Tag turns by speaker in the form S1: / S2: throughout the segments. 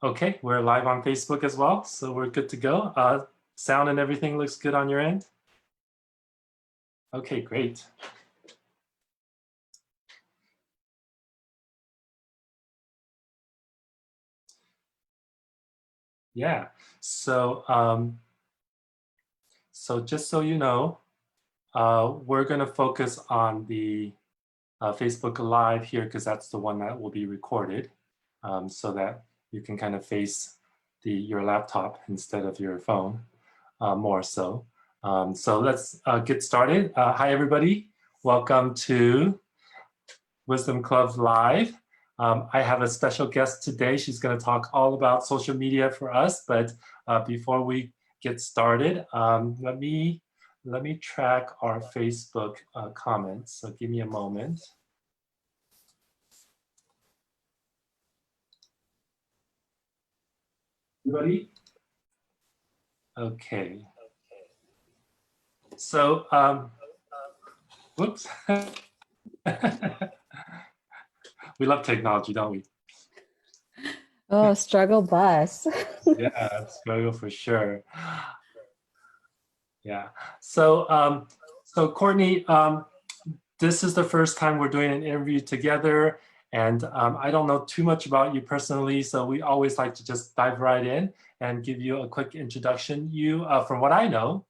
S1: Okay, we're live on Facebook as well, so we're good to go. Sound and everything looks good on your end? Okay, great. Yeah, so just so you know, we're gonna focus on the Facebook Live here because that's the one that will be recorded, so that you can kind of face your laptop instead of your phone more so. So let's get started. Hi, everybody. Welcome to Wisdom Club Live. I have a special guest today. She's going to talk all about social media for us. But before we get started, let me track our Facebook comments. So give me a moment. Everybody? Okay. So, whoops. We love technology, don't we?
S2: Oh, struggle bus.
S1: Yeah, struggle for sure. Yeah. So, so Courtney, this is the first time we're doing an interview together, and I don't know too much about you personally, so we always like to just dive right in and give you a quick introduction. You, from what I know,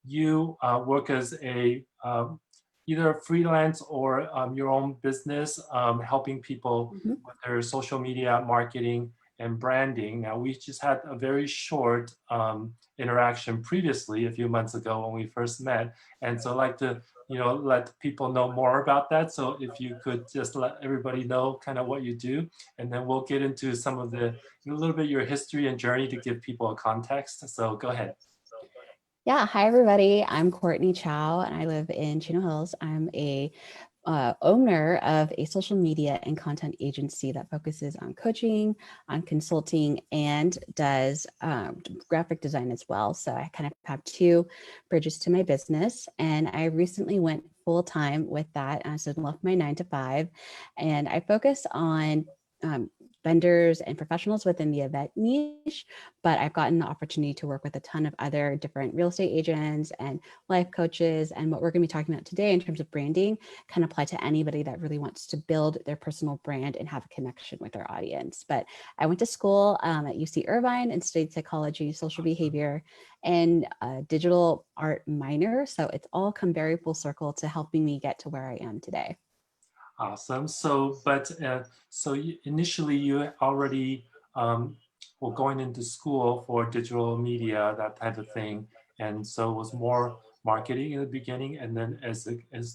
S1: you work as a either a freelance or your own business, helping people with their social media marketing and branding. Now, we just had a very short interaction previously, a few months ago when we first met, and so I'd like to let people know more about that. So if you could just let everybody know kind of what you do, and then we'll get into some of a little bit your history and journey to give people a context. So go ahead.
S2: Yeah, hi everybody. I'm Courtney Chow and I live in Chino Hills. I'm a owner of a social media and content agency that focuses on coaching, on consulting, and does graphic design as well. So I kind of have two bridges to my business, and I recently went full-time with that. And so I left my 9 to 5, and I focus on vendors and professionals within the event niche, but I've gotten the opportunity to work with a ton of other different real estate agents and life coaches. And what we're going to be talking about today in terms of branding can apply to anybody that really wants to build their personal brand and have a connection with their audience. But I went to school at UC Irvine and studied psychology, social behavior, and a digital art minor. So it's all come very full circle to helping me get to where I am today.
S1: Awesome. So, initially you already were going into school for digital media, that type of thing, and so it was more marketing in the beginning, and then as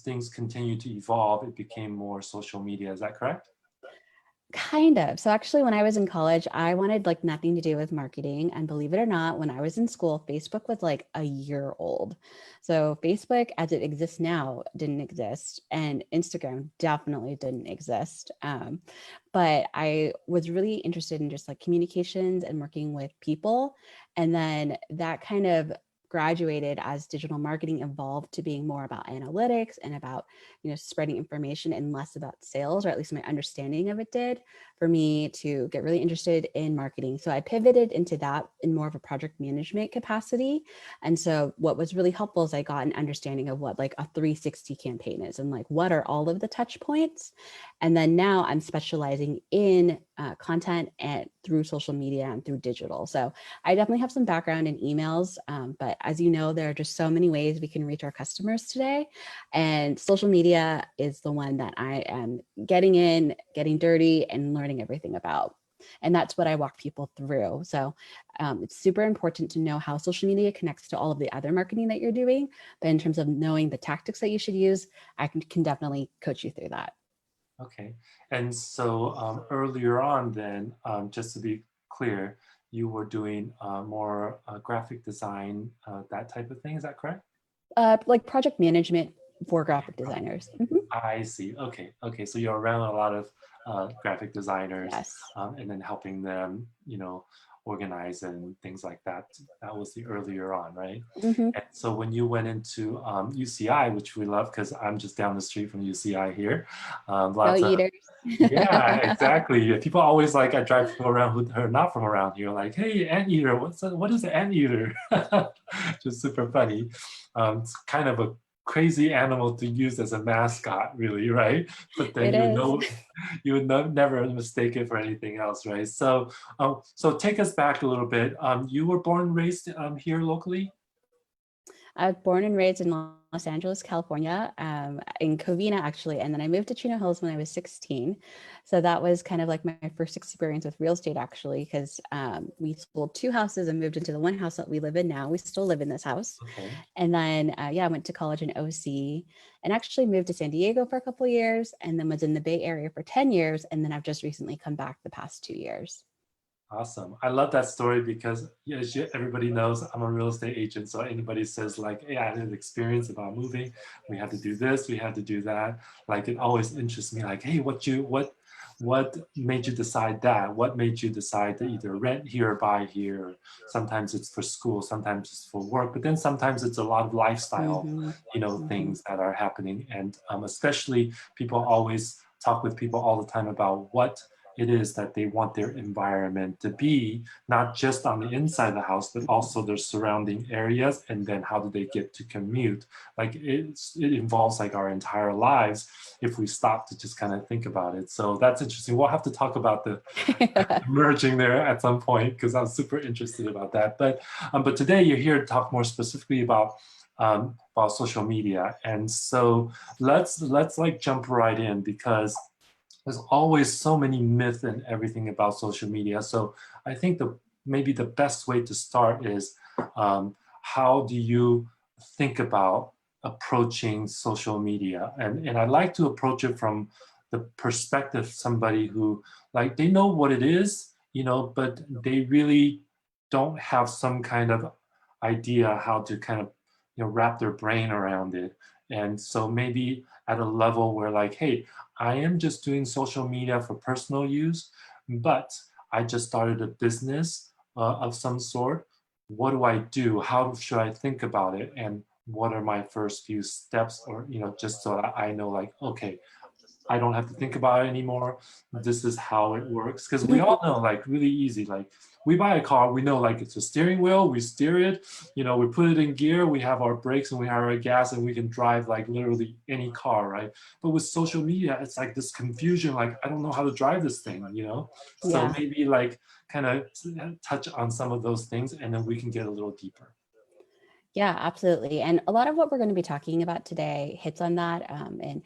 S1: things continue to evolve, it became more social media. Is that correct?
S2: Kind of. So actually, when I was in college, I wanted like nothing to do with marketing. And believe it or not, when I was in school, Facebook was like a year old. So Facebook as it exists now didn't exist. And Instagram definitely didn't exist. But I was really interested in just like communications and working with people. And then that kind of graduated as digital marketing evolved to being more about analytics and about spreading information and less about sales, or at least my understanding of it did, for me to get really interested in marketing. So I pivoted into that in more of a project management capacity. And so what was really helpful is I got an understanding of what like a 360 campaign is and like what are all of the touch points. And then now I'm specializing in content and through social media and through digital. So I definitely have some background in emails, but as you know, there are just so many ways we can reach our customers today. And social media is the one that I am getting in, getting dirty, and learning everything about. And that's what I walk people through. So it's super important to know how social media connects to all of the other marketing that you're doing. But in terms of knowing the tactics that you should use, I can definitely coach you through that.
S1: Okay. And so earlier on then, just to be clear, you were doing more graphic design, that type of thing. Is that correct?
S2: Like project management for graphic
S1: Okay.
S2: designers.
S1: I see. Okay. Okay. So you're around a lot of graphic designers,
S2: Yes.
S1: and then helping them, organize and things like that. That was the earlier on, right?
S2: Hmm.
S1: And so when you went into UCI, which we love because I'm just down the street from UCI here,
S2: No
S1: lots of
S2: yeah,
S1: yeah, exactly. People always like I drive people around who are not from around here, like, hey, anteater, what is an anteater? Just super funny. It's kind of a crazy animal to use as a mascot, really, right? But then
S2: it is.
S1: you would never mistake it for anything else, right? So, so take us back a little bit. You were born and raised here locally?
S2: I was born and raised in Los Angeles, California, in Covina actually, and then I moved to Chino Hills when I was 16. So that was kind of like my first experience with real estate actually, because we sold two houses and moved into the one house that we live in now. We still live in this house.
S1: Okay.
S2: And then, yeah, I went to college in OC and actually moved to San Diego for a couple of years and then was in the Bay Area for 10 years. And then I've just recently come back the past 2 years.
S1: Awesome. I love that story because yeah, everybody knows I'm a real estate agent. So anybody says like, hey, I had an experience about moving, we had to do this, we had to do that. Like it always interests me like, hey, what made you decide that? What made you decide to either rent here or buy here? Sometimes it's for school, sometimes it's for work, but then sometimes it's a lot of lifestyle,
S2: Hmm. Hmm.
S1: things that are happening. And especially people always talk with people all the time about what it is that they want their environment to be, not just on the inside of the house, but also their surrounding areas. And then how do they get to commute? Like it involves like our entire lives if we stop to just kind of think about it. So that's interesting. We'll have to talk about the merging there at some point because I'm super interested about that. But today you're here to talk more specifically about social media. And so let's like jump right in because there's always so many myths and everything about social media. So I think maybe the best way to start is how do you think about approaching social media? And I like to approach it from the perspective of somebody who like they know what it is, but they really don't have some kind of idea how to kind of wrap their brain around it. And so maybe at a level where like, hey, I am just doing social media for personal use, but I just started a business of some sort. What do I do? How should I think about it? And what are my first few steps? Or, just so that I know like, okay, I don't have to think about it anymore. This is how it works. Because we all know, like, really easy. Like, we buy a car, we know, like, it's a steering wheel, we steer it, we put it in gear, we have our brakes and we have our gas, and we can drive, like, literally any car, right? But with social media, it's like this confusion, like, I don't know how to drive this thing. So
S2: Yeah.
S1: maybe, like, kind of touch on some of those things, and then we can get a little deeper.
S2: Yeah, absolutely. And a lot of what we're going to be talking about today hits on that. And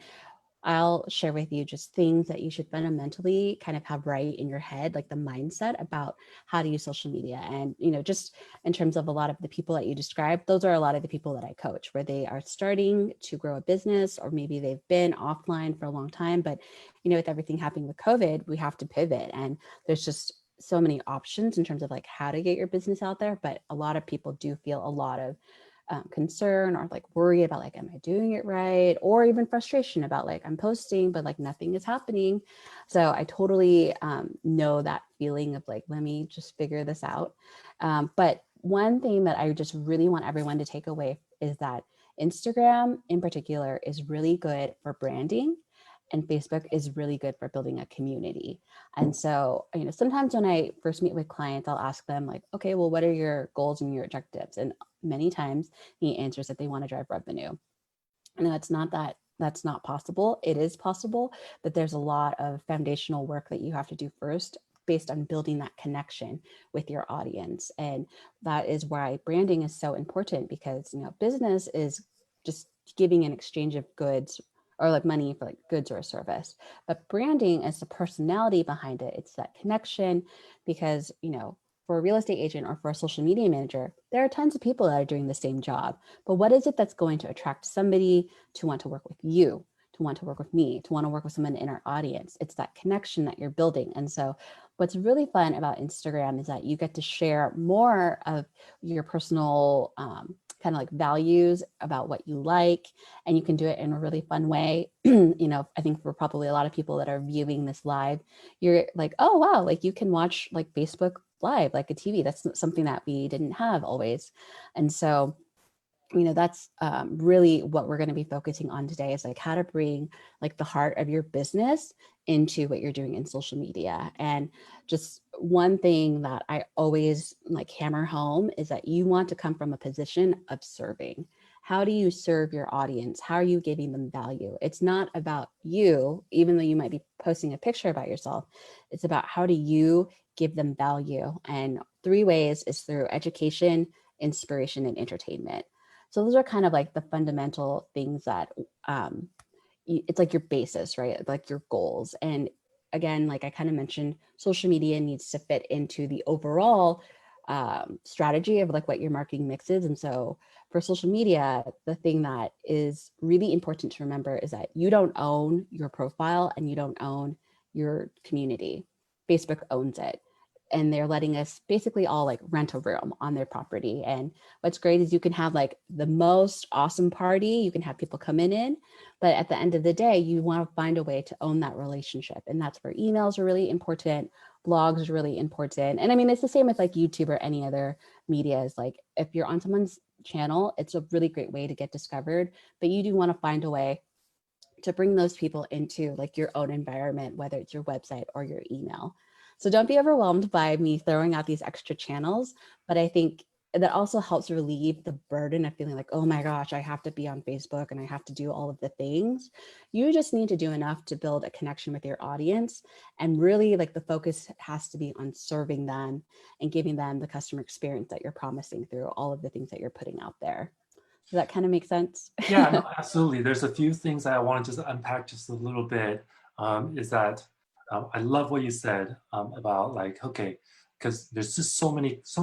S2: I'll share with you just things that you should fundamentally kind of have right in your head, like the mindset about how to use social media. And, just in terms of a lot of the people that you described, those are a lot of the people that I coach where they are starting to grow a business, or maybe they've been offline for a long time. But, with everything happening with COVID, we have to pivot. And there's just so many options in terms of like how to get your business out there. But a lot of people do feel a lot of concern or like worry about like, am I doing it right? Or even frustration about like, I'm posting, but like nothing is happening. So I totally know that feeling of like, let me just figure this out. But one thing that I just really want everyone to take away is that Instagram in particular is really good for branding, and Facebook is really good for building a community. And so, sometimes when I first meet with clients, I'll ask them like, okay, well, what are your goals and your objectives? And many times the answer is that they want to drive revenue. And it's not that that's not possible. It is possible, but there's a lot of foundational work that you have to do first based on building that connection with your audience. And that is why branding is so important, because, business is just giving an exchange of goods or like money for like goods or a service. But branding is the personality behind it. It's that connection, because, for a real estate agent or for a social media manager, there are tons of people that are doing the same job. But what is it that's going to attract somebody to want to work with you, to want to work with me, to want to work with someone in our audience? It's that connection that you're building. And so what's really fun about Instagram is that you get to share more of your personal kind of like values about what you like, and you can do it in a really fun way. I think for probably a lot of people that are viewing this live, you're like, oh, wow, like you can watch like Facebook live, like a TV. That's something that we didn't have always. And so, that's really what we're going to be focusing on today, is like how to bring like the heart of your business into what you're doing in social media. And just one thing that I always like hammer home is that you want to come from a position of serving. How do you serve your audience? How are you giving them value? It's not about you, even though you might be posting a picture about yourself. It's about how do you give them value? And three ways is through education, inspiration, and entertainment. So those are kind of like the fundamental things that it's like your basis, right? Like your goals. And again, like I kind of mentioned, social media needs to fit into the overall strategy of like what your marketing mix is. And so for social media, the thing that is really important to remember is that you don't own your profile and you don't own your community. Facebook owns it. And they're letting us basically all like rent a room on their property. And what's great is you can have like the most awesome party. You can have people coming in, but at the end of the day, you want to find a way to own that relationship. And that's where emails are really important. Blogs are really important. And I mean, it's the same with like YouTube or any other media. Is like, if you're on someone's channel, it's a really great way to get discovered, but you do want to find a way to bring those people into like your own environment, whether it's your website or your email. So don't be overwhelmed by me throwing out these extra channels, but I think that also helps relieve the burden of feeling like, oh my gosh, I have to be on Facebook and I have to do all of the things. You just need to do enough to build a connection with your audience. And really like the focus has to be on serving them and giving them the customer experience that you're promising through all of the things that you're putting out there. Does that kind of make sense?
S1: Yeah, no, absolutely. There's a few things that I want to just unpack just a little bit. Is that I love what you said about like, okay, because there's just so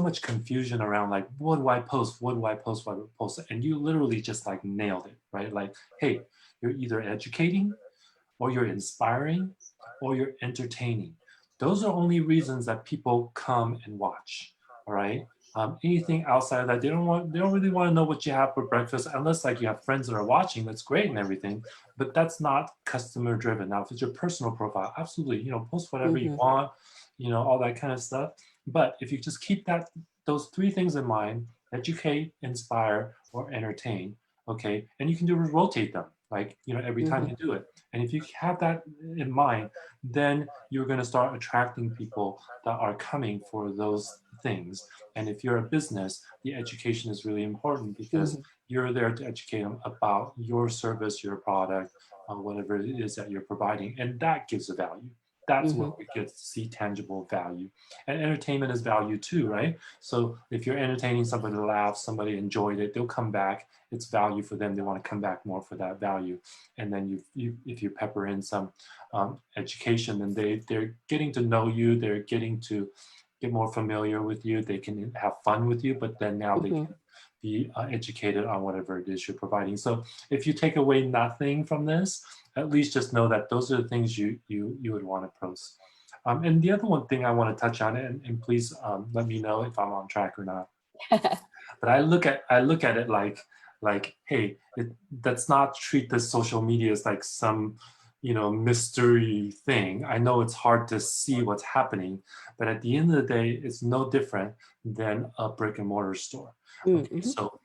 S1: much confusion around like, what do I post? What do I post? What do I post? And you literally just like nailed it, right? Like, hey, you're either educating or you're inspiring or you're entertaining. Those are only reasons that people come and watch, all right? Anything outside of that, they don't really want to know what you have for breakfast unless like you have friends that are watching. That's great and everything, but that's not customer driven. Now, if it's your personal profile, absolutely, post whatever you
S2: Mm-hmm.
S1: want, all that kind of stuff. But if you just keep those three things in mind: educate, inspire, or entertain, okay, and you can rotate them, like every time
S2: Mm-hmm.
S1: you do it. And if you have that in mind, then you're going to start attracting people that are coming for those things. And if you're a business, the education is really important because
S2: Mm-hmm.
S1: you're there to educate them about your service, your product, whatever it is that you're providing. And that gives a value. That's
S2: Mm-hmm.
S1: what we get to see tangible value. And entertainment is value too, right? So if you're entertaining somebody to laugh, somebody enjoyed it, they'll come back. It's value for them. They want to come back more for that value. And then if you pepper in some education, then they're getting to know you. They're getting to get more familiar with you. They can have fun with you, but then now they
S2: Mm-hmm.
S1: can be educated on whatever it is you're providing. So if you take away nothing from this, at least just know that those are the things you would want to post. And the other one thing I want to touch on, and please let me know if I'm on track or not. But I look at it like, hey, let's not treat this social media as like some mystery thing. I know it's hard to see what's happening, but at the end of the day, it's no different than a brick and mortar store. Okay,
S2: Mm-hmm.
S1: so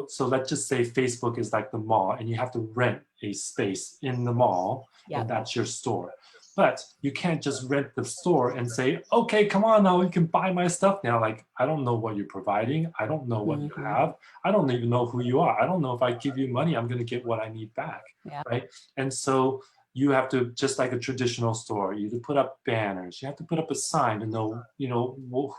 S1: so let's just say Facebook is like the mall and you have to rent a space in the mall and
S2: Yep.
S1: that's your store. But you can't just rent the store and say, okay, come on now, you can buy my stuff now. Like, I don't know what you're providing. I don't know what you
S2: Mm-hmm.
S1: have. I don't even know who you are. I don't know if I give you money, I'm going to get what I need back.
S2: Yeah.
S1: Right. And so you have to, just like a traditional store, you have to put up banners. You have to put up a sign to know,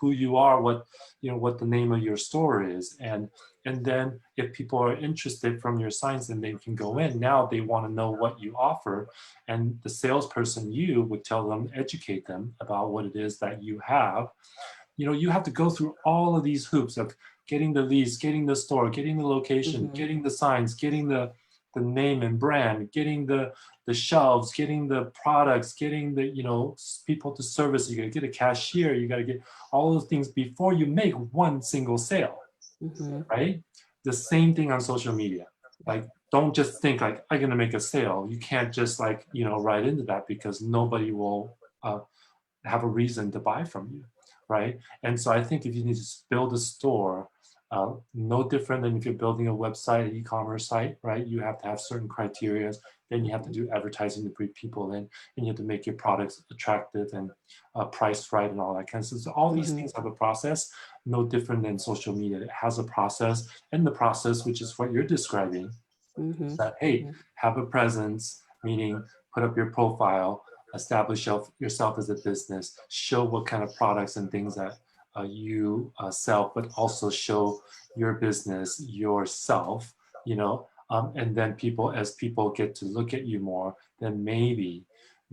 S1: who you are, what the name of your store is. And then if people are interested from your signs, then they can go in. Now they want to know what you offer. And the salesperson, you would tell them, educate them about what it is that you have. You have to go through all of these hoops of getting the leads, getting the store, getting the location,
S2: Mm-hmm.
S1: getting the signs, getting the name and brand, getting the shelves, getting the products, getting the people to service. You got to get a cashier. You got to get all those things before you make one single sale,
S2: Mm-hmm.
S1: right? The same thing on social media. Like, don't just think like I'm gonna make a sale. You can't just right into that because nobody will have a reason to buy from you. right? And so I think if you need to build a store, no different than if you're building a website, an e-commerce site, right? You have to have certain criteria. Then you have to do advertising to bring people in, and you have to make your products attractive and priced right and all that kind of stuff. So all these things have a process, no different than social media. It has a process, and the process, which is what you're describing, is that, hey, have a presence, meaning put up your profile, establish yourself as a business, show what kind of products and things that you sell, but also show your business, yourself, and then as people get to look at you more, then maybe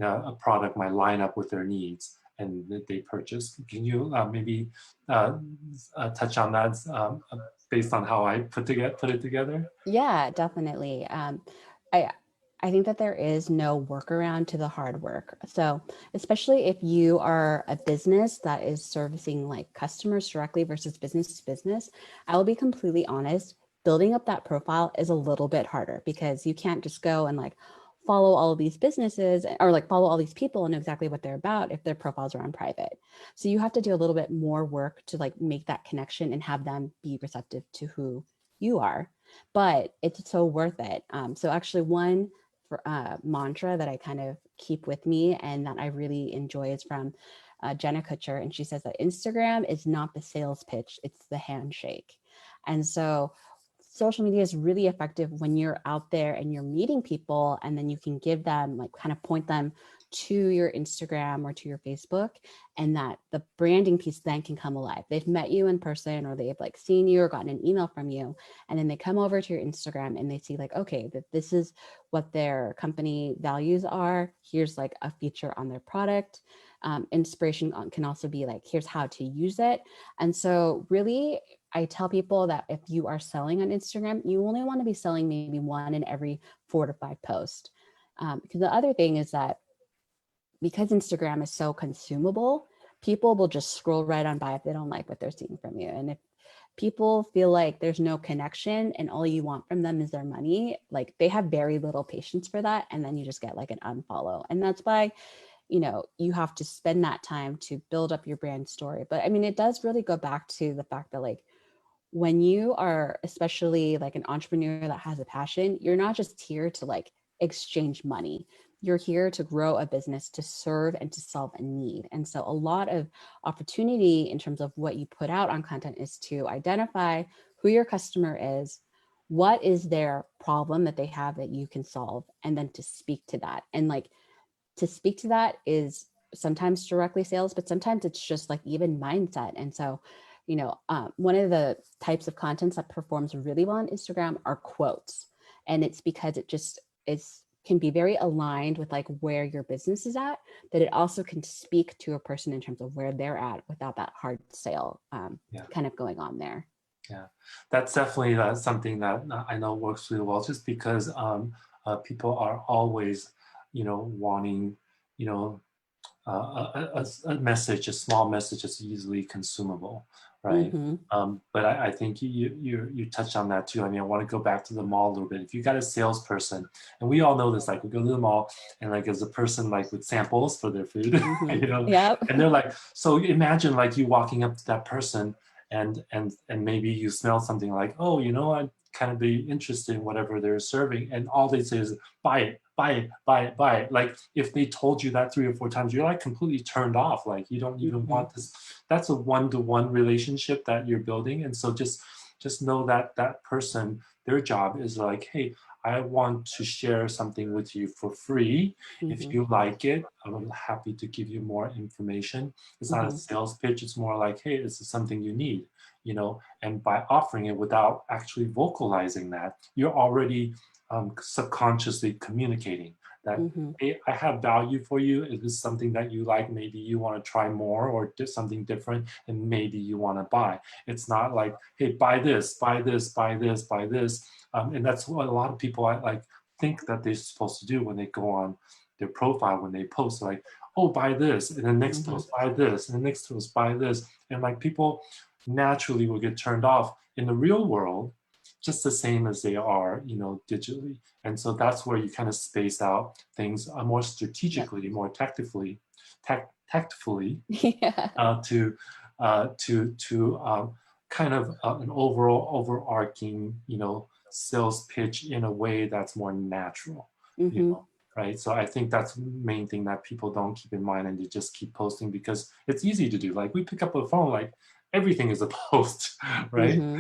S1: a product might line up with their needs and that they purchase. Can you maybe touch on that based on how I put it together?
S2: Yeah, definitely. I I think that there is no workaround to the hard work. So, especially if you are a business that is servicing like customers directly versus business to business, I will be completely honest, building up that profile is a little bit harder because you can't just go and like follow all of these businesses or like follow all these people and know exactly what they're about if their profiles are on private. So you have to do a little bit more work to like make that connection and have them be receptive to who you are, but it's so worth it. So actually one mantra that I kind of keep with me and that I really enjoy is from Jenna Kutcher. And she says that Instagram is not the sales pitch, it's the handshake. And so social media is really effective when you're out there and you're meeting people, and then you can give them like kind of point them to your Instagram or to your Facebook, and that the branding piece then can come alive. They've met you in person, or they've like seen you or gotten an email from you, and then they come over to your Instagram and they see like, okay, that this is what their company values are. Here's like a feature on their product. Inspiration can also be like, here's how to use it. And so really, I tell people that if you are selling on Instagram, you only want to be selling maybe one in every 4 to 5 posts. Because the other thing is that because Instagram is so consumable, people will just scroll right on by if they don't like what they're seeing from you. And if people feel like there's no connection and all you want from them is their money, like they have very little patience for that. And then you just get like an unfollow. And that's why, you have to spend that time to build up your brand story. But I mean, it does really go back to the fact that like, when you are especially like an entrepreneur that has a passion, you're not just here to like exchange money. You're here to grow a business, to serve and to solve a need. And so a lot of opportunity in terms of what you put out on content is to identify who your customer is, what is their problem that they have that you can solve, and then to speak to that. And like to speak to that is sometimes directly sales, but sometimes it's just like even mindset. And so one of the types of contents that performs really well on Instagram are quotes. And it's because it just can be very aligned with like where your business is at, that it also can speak to a person in terms of where they're at without that hard sale kind of going on there.
S1: Yeah, that's definitely something that I know works really well, just because people are always, wanting, a message, a small message that's easily consumable, right?
S2: Mm-hmm.
S1: But I think you touched on that too. I mean, I want to go back to the mall a little bit. If you got a salesperson, and we all know this, like we go to the mall and like as a person like with samples for their food,
S2: Mm-hmm. Yep.
S1: and they're like, so imagine like you walking up to that person and maybe you smell something like, oh, I'd kind of be interested in whatever they're serving, and all they say is buy it, buy it, buy it, buy it. Like if they told you that 3 or 4 times, you're like completely turned off. Like you don't even want this. That's a one-to-one relationship that you're building. And so just know that that person, their job is like, hey, I want to share something with you for free. If you like it, I'm happy to give you more information. It's not a sales pitch. It's more like, hey, this is something you need, and by offering it without actually vocalizing that, you're already subconsciously communicating that, hey, I have value for you. Is this something that you like? Maybe you want to try more or do something different, and maybe you want to buy. It's not like, hey, buy this, buy this, buy this, buy this. And that's what a lot of people like think that they're supposed to do when they go on their profile, when they post like, oh, buy this, and the next post, buy this, and the next post, buy this. And like people naturally will get turned off in the real world, just the same as they are, digitally. And so that's where you kind of space out things more strategically, more tactically, tactfully
S2: Yeah.
S1: to kind of an overall overarching, sales pitch in a way that's more natural,
S2: Hmm.
S1: right? So I think that's the main thing that people don't keep in mind, and they just keep posting because it's easy to do. Like we pick up the phone, like everything is a post, right?
S2: Hmm.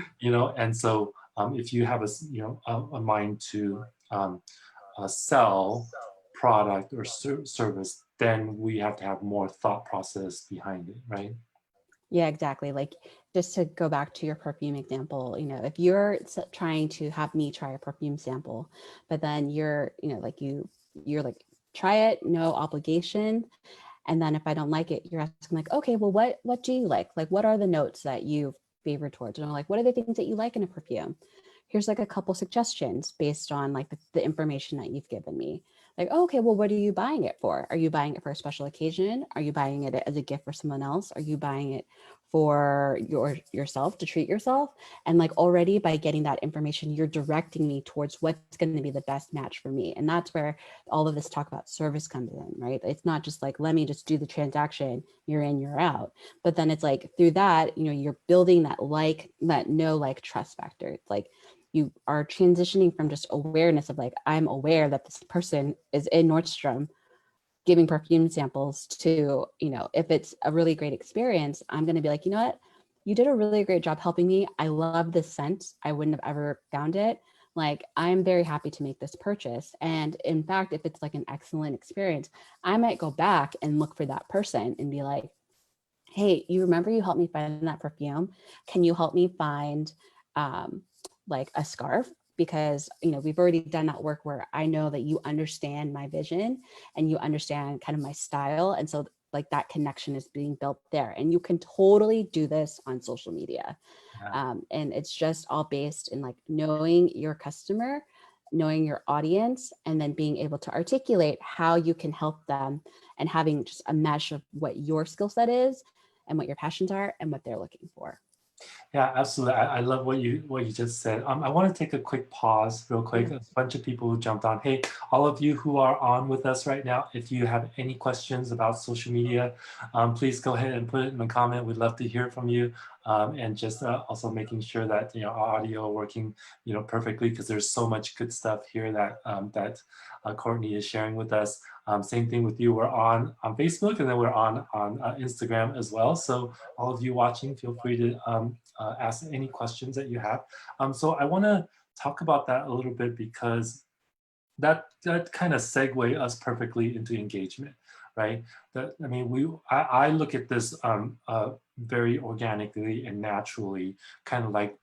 S1: And so if you have a mind to sell product or service, then we have to have more thought process behind it, right?
S2: Yeah, exactly. Like just to go back to your perfume example, if you're trying to have me try a perfume sample, but then you're like, try it, no obligation. And then if I don't like it, you're asking like, okay, well, what do you like? Like, what are the notes that you favor towards? And I'm like, what are the things that you like in a perfume? Here's like a couple suggestions based on like the information that you've given me. Like, oh, okay, well, what are you buying it for? Are you buying it for a special occasion? Are you buying it as a gift for someone else? Are you buying it for yourself to treat yourself? And like already by getting that information, you're directing me towards what's going to be the best match for me. And that's where all of this talk about service comes in, right? It's not just like, let me just do the transaction, you're in, you're out. But then it's like through that, you're building that know, like, trust factor. It's like you are transitioning from just awareness of like, I'm aware that this person is in Nordstrom giving perfume samples to, if it's a really great experience, I'm going to be like, you know what? You did a really great job helping me. I love this scent. I wouldn't have ever found it. Like, I'm very happy to make this purchase. And in fact, if it's like an excellent experience, I might go back and look for that person and be like, hey, you remember you helped me find that perfume? Can you help me find like a scarf? Because we've already done that work where I know that you understand my vision and you understand kind of my style. And so like that connection is being built there. And you can totally do this on social media.
S1: Yeah.
S2: And it's just all based in like knowing your customer, knowing your audience, and then being able to articulate how you can help them and having just a mesh of what your skill set is and what your passions are and what they're looking for.
S1: Yeah, absolutely. I love what you just said. I want to take a quick pause, real quick.
S2: Yeah.
S1: A bunch of people who jumped on. Hey, all of you who are on with us right now, if you have any questions about social media, please go ahead and put it in the comment. We'd love to hear from you, and just also making sure that our audio working perfectly, because there's so much good stuff here that Courtney is sharing with us. Same thing with you. We're on Facebook, and then we're on Instagram as well. So all of you watching, feel free to ask any questions that you have. So I want to talk about that a little bit because that kind of segue us perfectly into engagement, right? I mean, I look at this very organically and naturally, kind of like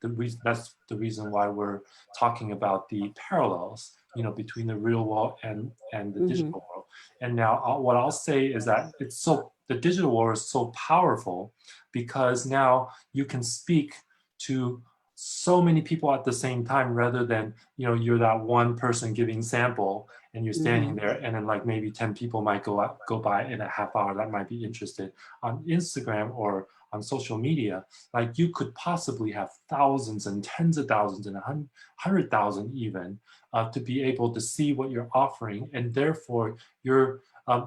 S1: that's the reason why we're talking about the parallels, between the real world and the
S2: Mm-hmm.
S1: digital world. And now what I'll say is that the digital world is so powerful because now you can speak to so many people at the same time rather than you're that one person giving sample and you're standing
S2: Mm-hmm.
S1: there and then like maybe 10 people might go by in a half hour that might be interested. On Instagram or on social media, like you could possibly have thousands and tens of thousands and 100,000 even to be able to see what you're offering, and therefore your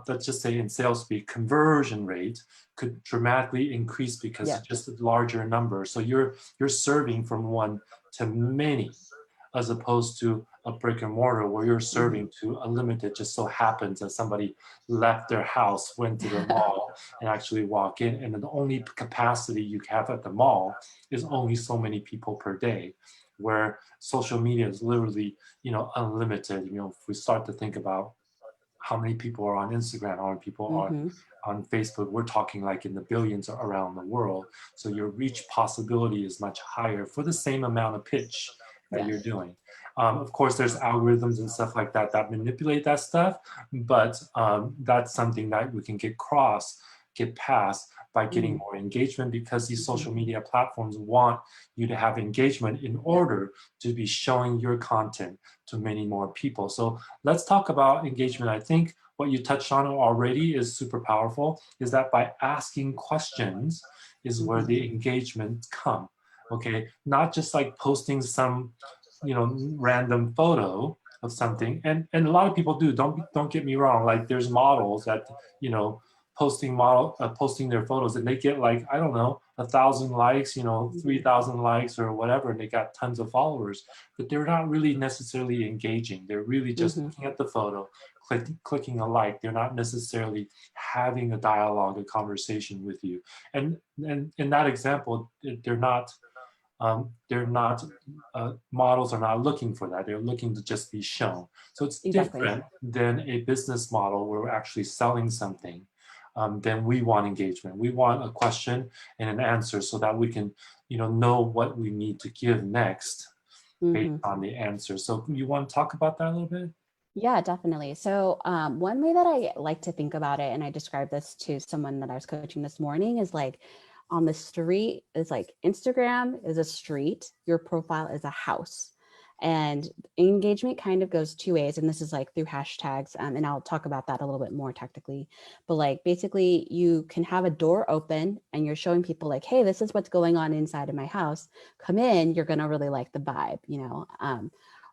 S1: let's just say in sales speak, conversion rate could dramatically increase because
S2: Yeah.
S1: it's just a larger number. So you're serving from one to many, as opposed to a brick and mortar where you're
S2: Mm-hmm.
S1: serving to a limited. Just so happens that somebody left their house, went to the mall, and actually walk in, and then the only capacity you have at the mall is only so many people per day. Where social media is literally, unlimited. If we start to think about how many people are on Instagram, how many people are
S2: Mm-hmm.
S1: on Facebook, we're talking like in the billions around the world. So your reach possibility is much higher for the same amount of pitch that you're
S2: Yes.
S1: doing. Of course, there's algorithms and stuff like that that manipulate that stuff, but that's something that we can get past by getting
S2: Mm-hmm.
S1: more engagement, because these
S2: Mm-hmm.
S1: social media platforms want you to have engagement in
S2: Yeah.
S1: order to be showing your content to many more people. So let's talk about engagement. I think what you touched on already is super powerful, is that by asking questions is where
S2: Mm-hmm.
S1: the engagement come. Okay, not just like posting some random photo of something, and a lot of people do. Don't get me wrong, like there's models that posting their photos, and they get like, I don't know, 1,000 likes, 3,000 likes or whatever, and they got tons of followers, but they're not really necessarily engaging. They're really just looking at the photo, clicking a like. They're not necessarily having a dialogue, a conversation with you. And in that example, they're not models are not looking for that. They're looking to just be shown. So it's different than a business model where we're actually selling something. Then we want engagement. We want a question and an answer so that we can, know what we need to give next based on the answer. So you want to talk about that a little bit?
S2: Yeah, definitely. So one way that I like to think about it, and I described this to someone that I was coaching this morning, is like on the street, is like Instagram is a street, your profile is a house. And engagement kind of goes two ways. And this is like through hashtags. And I'll talk about that a little bit more technically. But like basically you can have a door open and you're showing people like, hey, this is what's going on inside of my house. Come in, you're going to really like the vibe,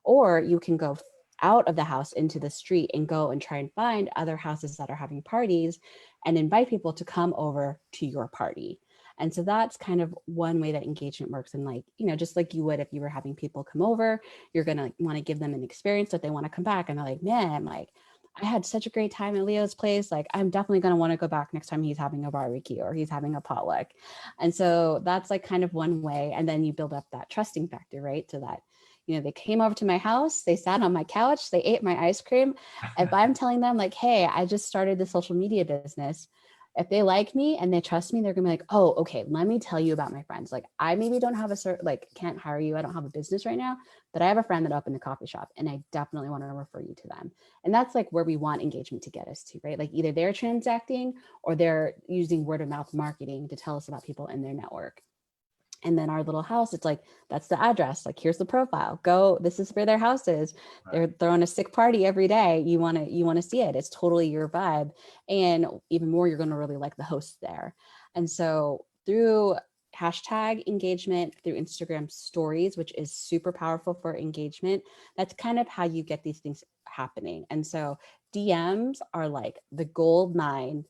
S2: or you can go out of the house into the street and go and try and find other houses that are having parties and invite people to come over to your party. And so that's kind of one way that engagement works. And like, just like you would if you were having people come over, you're going to want to give them an experience that they want to come back. And they're like, man, like I had such a great time at Leo's place. Like I'm definitely going to want to go back next time he's having a barbecue or he's having a potluck. And so that's like kind of one way. And then you build up that trusting factor, right? So that, they came over to my house, they sat on my couch, they ate my ice cream. If I'm telling them like, hey, I just started the social media business, if they like me and they trust me, they're gonna be like, oh, okay, let me tell you about my friends. Like I maybe don't have can't hire you. I don't have a business right now, but I have a friend that opened a coffee shop and I definitely want to refer you to them. And that's like where we want engagement to get us to, right? Like either they're transacting or they're using word of mouth marketing to tell us about people in their network. And then our little house, it's like, that's the address. Like, here's the profile. Go, this is where their house is. Right. They're throwing a sick party every day. You want to see it. It's totally your vibe. And even more, you're going to really like the host there. And so through hashtag engagement, through Instagram stories, which is super powerful for engagement, that's kind of how you get these things happening. And so DMs are like the gold mine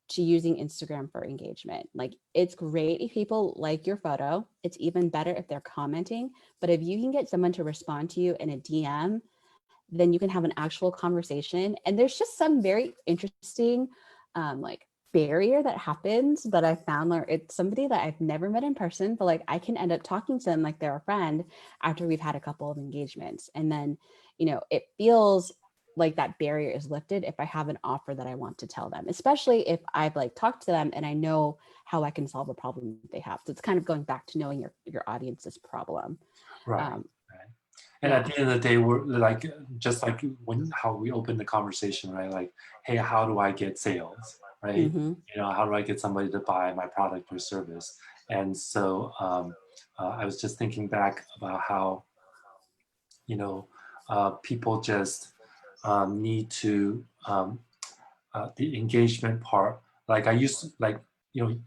S2: to using Instagram for engagement. Like it's great if people like your photo. It's even better if they're commenting. But if you can get someone to respond to you in a DM, then you can have an actual conversation. And there's just some very interesting like barrier that happens that I found. Where it's somebody that I've never met in person, but like I can end up talking to them like they're a friend after we've had a couple of engagements. And then, it feels like that barrier is lifted if I have an offer that I want to tell them, especially if I've like talked to them and I know how I can solve a problem they have. So it's kind of going back to knowing your audience's problem.
S1: Right. Right. And at the end of the day, we're like, just like how we opened the conversation, right? Like, hey, how do I get sales, right? How do I get somebody to buy my product or service? And so I was just thinking back about how, people just need to the engagement part. Like I used to, like,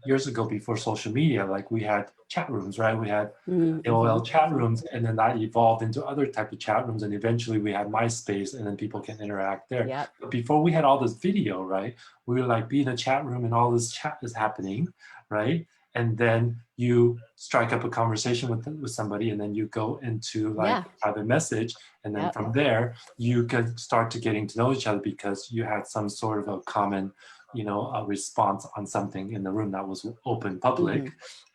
S1: years ago before social media, like we had chat rooms, right? We had AOL chat rooms, and then that evolved into other type of chat rooms, and eventually we had MySpace, and then people can interact there.
S2: Yep.
S1: But before we had all this video, right? We would like be in a chat room and all this chat is happening, right? And then you strike up a conversation with somebody, and then you go into like private message, and then from there you can start to getting to know each other because you had some sort of a common, a response on something in the room that was open public.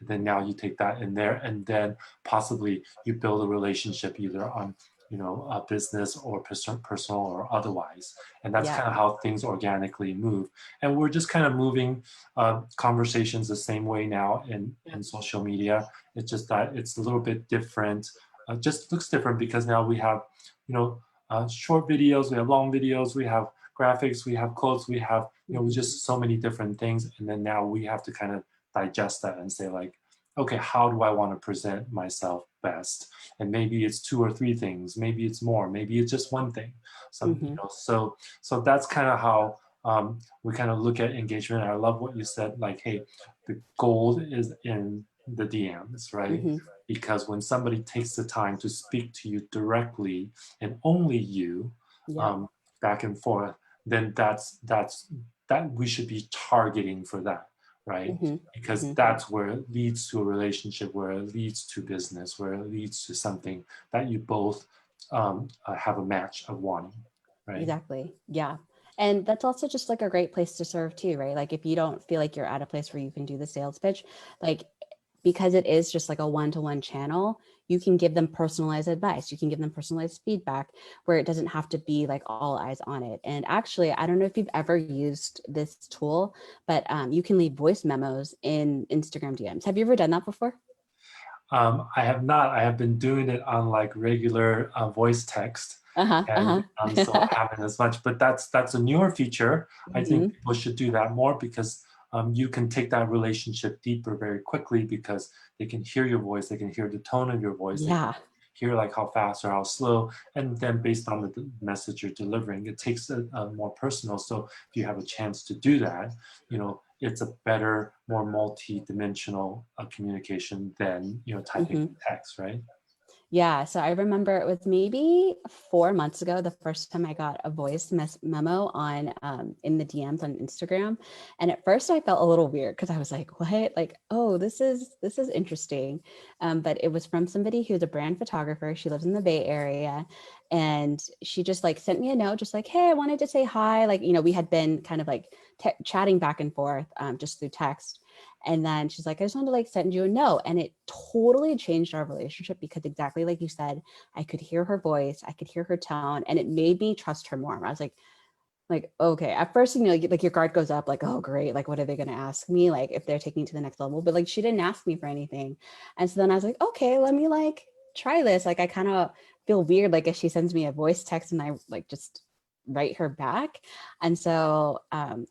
S1: And then now you take that in there, and then possibly you build a relationship either on a business or personal or otherwise. And that's kind of how things organically move. And we're just kind of moving conversations the same way now in social media. It's just that it's a little bit different. Just looks different because now we have, short videos, we have long videos, we have graphics, we have quotes, we have, just so many different things. And then now we have to kind of digest that and say like, okay, how do I want to present myself best? And maybe it's 2 or 3 things, maybe it's more, maybe it's just one thing. So that's kind of how we kind of look at engagement. And I love what you said, like, hey, the gold is in the DMs, right? Because when somebody takes the time to speak to you directly and only you, back and forth, then that's that we should be targeting for that, right? Because that's where it leads to a relationship, where it leads to business, where it leads to something that you both have a match of wanting, right?
S2: Exactly. Yeah. And that's also just like a great place to serve too, right? Like if you don't feel like you're at a place where you can do the sales pitch, like because it is just like a one-to-one channel, you can give them personalized advice. You can give them personalized feedback where it doesn't have to be like all eyes on it. And actually, I don't know if you've ever used this tool, but you can leave voice memos in Instagram DMs. Have you ever done that before?
S1: I have not. I have been doing it on like regular voice text, and so I haven't as much. But that's a newer feature. I think people should do that more because you can take that relationship deeper very quickly because they can hear your voice, they can hear the tone of your voice, they can hear like how fast or how slow, and then based on the message you're delivering, it takes it more personal. So if you have a chance to do that, you know, it's a better, more multi-dimensional communication than, you know, typing text, right?
S2: Yeah, so I remember it was maybe 4 months ago, the first time I got a voice memo on in the DMs on Instagram, and at first I felt a little weird because I was like, "What? Like, oh, this is interesting," but it was from somebody who's a brand photographer. She lives in the Bay Area, and she just like sent me a note, just like, "Hey, I wanted to say hi." Like, you know, we had been kind of like chatting back and forth just through text. And then she's like, I just wanted to like send you a note. And it totally changed our relationship because exactly like you said, I could hear her voice, I could hear her tone, and it made me trust her more. I was like, okay, at first, you know, like your guard goes up, like, oh, great. Like, what are they going to ask me? Like, if they're taking it to the next level, but like, she didn't ask me for anything. And so then I was like, okay, let me like try this. Like, I kind of feel weird. Like if she sends me a voice text and I like just write her back. And so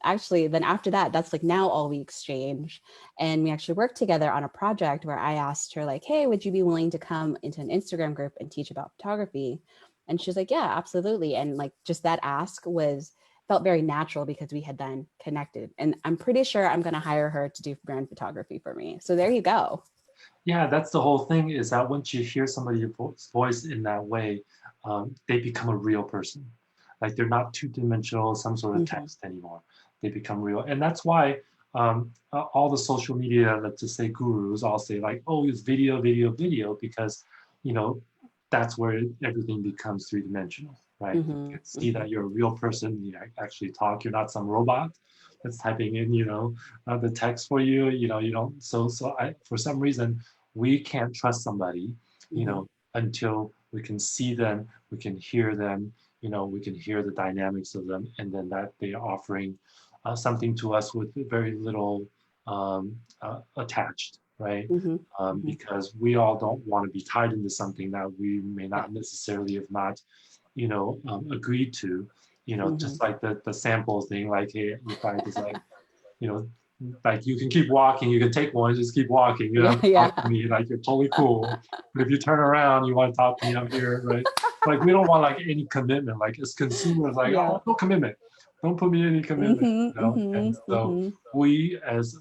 S2: actually then after that, that's like now all we exchange. And we actually worked together on a project where I asked her like, hey, would you be willing to come into an Instagram group and teach about photography? And she's like, yeah, absolutely. And like just that ask felt very natural because we had then connected. And I'm pretty sure I'm going to hire her to do brand photography for me. So there you go.
S1: Yeah, that's the whole thing, is that once you hear somebody's voice in that way, they become a real person. Like they're not two-dimensional, some sort of text anymore. They become real. And that's why all the social media, let's just say gurus, all say like, oh, it's video, video, video, because, you know, that's where everything becomes three-dimensional, right? You can see that you're a real person, you actually talk, you're not some robot that's typing in, you know, the text for you, you know, you don't, for some reason, we can't trust somebody, you know, until we can see them, we can hear them, you know, we can hear the dynamics of them, and then that they are offering something to us with very little attached, right? Because we all don't want to be tied into something that we may not necessarily have not, you know, agreed to, you know, just like the sample thing, like, hey, if I just like, you know, like you can keep walking, you can take one, just keep walking, you don't have to talk to me, like you're totally cool. But if you turn around, you want to talk to me, I'm here, right? Like we don't want like any commitment, like as consumers, like, oh, no commitment. Don't put me in any commitment, you know? And so we as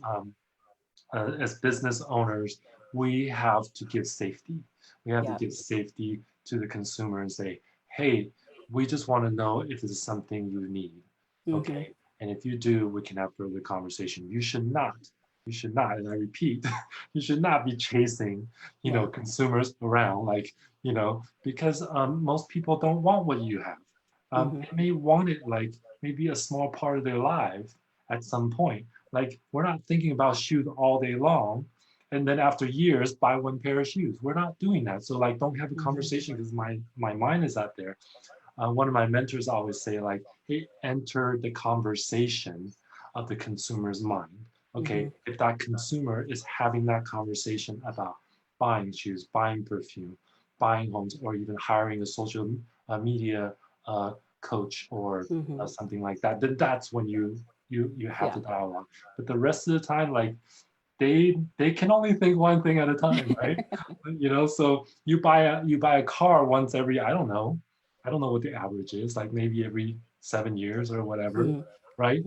S1: business owners, we have to give safety. We have to give safety to the consumer and say, hey, we just want to know if this is something you need, okay? And if you do, we can have further conversation. You should not, and I repeat, you should not be chasing, you know, consumers around, like, you know, because most people don't want what you have. They may want it like maybe a small part of their life at some point. Like we're not thinking about shoes all day long, and then after years buy one pair of shoes. We're not doing that. So like, don't have a conversation because my mind is out there. One of my mentors always say like, hey, enter the conversation of the consumer's mind. Okay, if that consumer is having that conversation about buying shoes, buying perfume, buying homes, or even hiring a social media coach or something like that, then that's when you have the dialogue. But the rest of the time, like they can only think one thing at a time, right? You know, so you buy a car once every, I don't know what the average is, like maybe every 7 years or whatever, right?